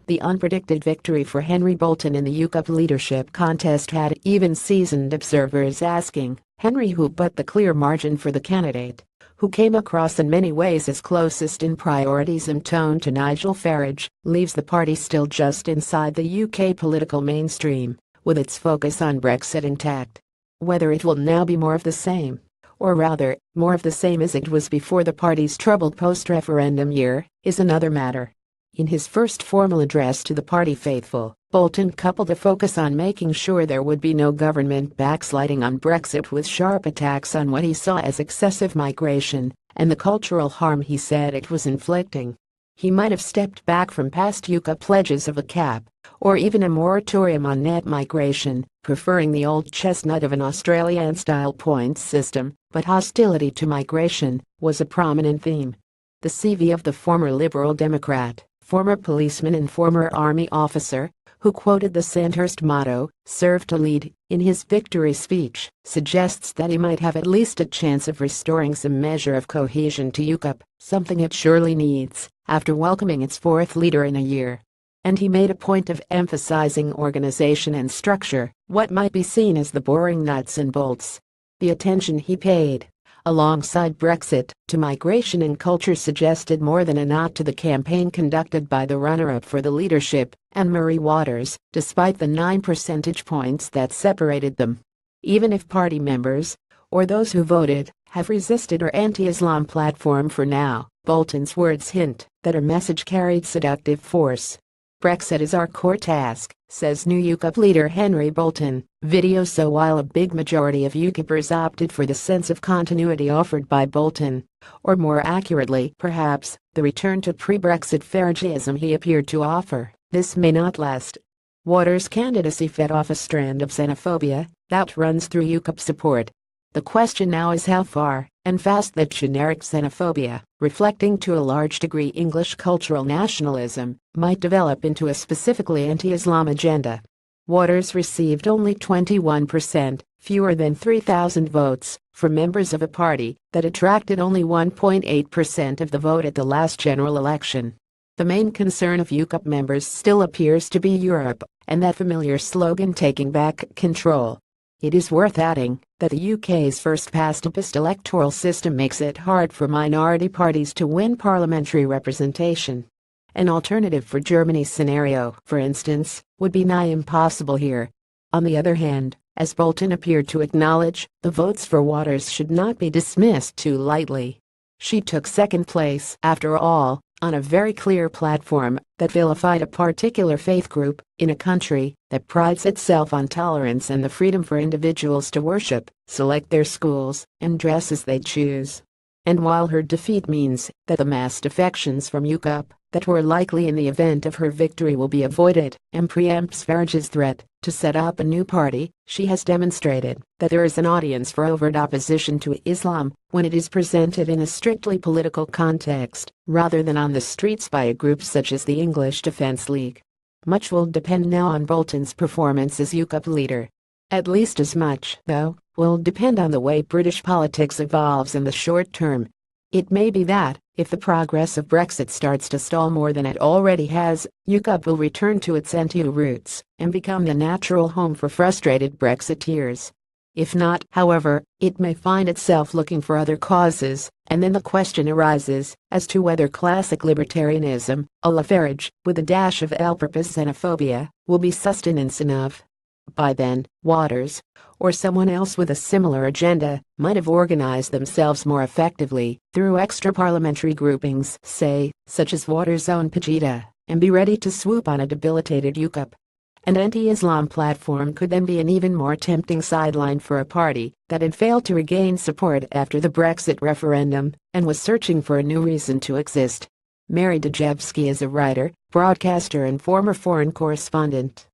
The unpredicted victory for Henry Bolton in the Ukip leadership contest had even seasoned observers asking, Henry who but the clear margin for the candidate, who came across in many ways as closest in priorities and tone to Nigel Farage, leaves the party still just inside the UK political mainstream, with its focus on Brexit intact. Whether it will now be more of the same, or rather, more of the same as it was before the party's troubled post-referendum year, is another matter. In his first formal address to the party faithful, Bolton coupled a focus on making sure there would be no government backsliding on Brexit with sharp attacks on what he saw as excessive migration and the cultural harm he said it was inflicting. He might have stepped back from past Ukip pledges of a cap, or even a moratorium on net migration, preferring the old chestnut of an Australian-style points system, but hostility to migration was a prominent theme. The CV of the former Liberal Democrat, former policeman and former army officer, who quoted the Sandhurst motto, "Serve to lead," in his victory speech, suggests that he might have at least a chance of restoring some measure of cohesion to Ukip, something it surely needs, after welcoming its fourth leader in a year. And he made a point of emphasizing organization and structure, what might be seen as the boring nuts and bolts. The attention he paid, alongside Brexit, to migration and culture suggested more than a nod to the campaign conducted by the runner-up for the leadership, Anne-Marie Waters, despite the 9 percentage points that separated them. Even if party members, or those who voted, have resisted her anti-Islam platform for now, Bolton's words hint that her message carried seductive force. Brexit is our core task, says new Ukip leader Henry Bolton, video. So while a big majority of Ukippers opted for the sense of continuity offered by Bolton, or more accurately, perhaps, the return to pre-Brexit Farageism he appeared to offer, this may not last. Waters' candidacy fed off a strand of xenophobia that runs through Ukip support. The question now is how far and fast that generic xenophobia, reflecting to a large degree English cultural nationalism, might develop into a specifically anti-Islam agenda. Waters received only 21%, fewer than 3,000 votes, from members of a party that attracted only 1.8% of the vote at the last general election. The main concern of Ukip members still appears to be Europe, and that familiar slogan taking back control. It is worth adding that the UK's first past electoral system makes it hard for minority parties to win parliamentary representation. An alternative for Germany's scenario, for instance, would be nigh impossible here. On the other hand, as Bolton appeared to acknowledge, the votes for Waters should not be dismissed too lightly. She took second place, after all, on a very clear platform that vilified a particular faith group in a country that prides itself on tolerance and the freedom for individuals to worship, select their schools, and dress as they choose. And while her defeat means that the mass defections from Ukip that were likely in the event of her victory will be avoided and preempts Farage's threat to set up a new party, she has demonstrated that there is an audience for overt opposition to Islam when it is presented in a strictly political context, rather than on the streets by a group such as the English Defence League. Much will depend now on Bolton's performance as Ukip leader. At least as much, though, will depend on the way British politics evolves in the short term. It may be that, if the progress of Brexit starts to stall more than it already has, Ukip will return to its NTU roots and become the natural home for frustrated Brexiteers. If not, however, it may find itself looking for other causes, and then the question arises as to whether classic libertarianism, a la Farage, with a dash of all-purpose xenophobia, will be sustenance enough. By then, Waters, or someone else with a similar agenda, might have organized themselves more effectively through extra-parliamentary groupings, say, such as Waters' own Pegida, and be ready to swoop on a debilitated Ukip. An anti-Islam platform could then be an even more tempting sideline for a party that had failed to regain support after the Brexit referendum and was searching for a new reason to exist. Mary Dejevsky is a writer, broadcaster and former foreign correspondent.